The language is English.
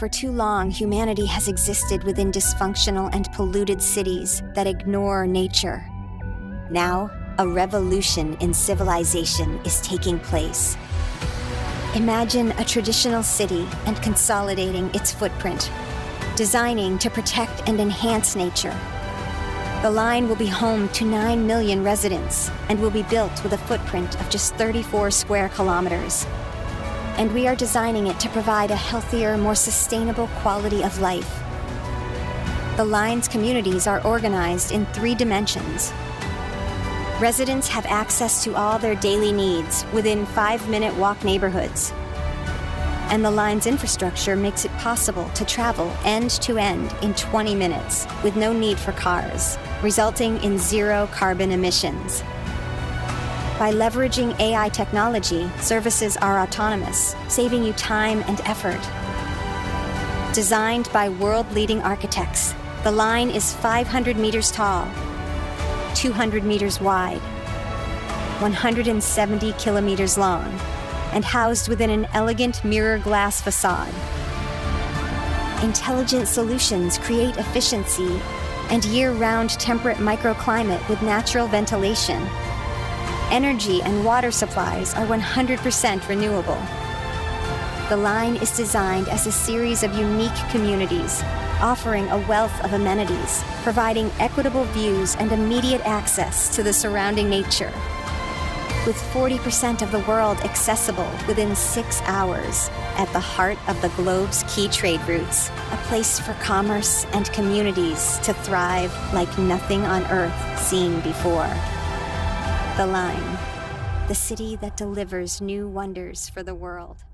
For too long, humanity has existed within dysfunctional and polluted cities that ignore nature. Now, a revolution in civilization is taking place. Imagine a traditional city and consolidating its footprint, designing to protect and enhance nature. The line will be home to 9 million residents and will be built with a footprint of just 34 square kilometers. And we are designing it to provide a healthier, more sustainable quality of life. The line's communities are organized in 3 dimensions. Residents have access to all their daily needs within 5-minute walk neighborhoods. And the line's infrastructure makes it possible to travel end-to-end in 20 minutes with no need for cars, resulting in 0 carbon emissions. By leveraging AI technology, services are autonomous, saving you time and effort. Designed by world-leading architects, the line is 500 meters tall, 200 meters wide, 170 kilometers long, and housed within an elegant mirror glass facade. Intelligent solutions create efficiency and year-round temperate microclimate with natural ventilation. Energy and water supplies are 100% renewable. The line is designed as a series of unique communities, offering a wealth of amenities, providing equitable views and immediate access to the surrounding nature. With 40% of the world accessible within 6 hours, at the heart of the globe's key trade routes, a place for commerce and communities to thrive like nothing on Earth seen before. The Line, the city that delivers new wonders for the world.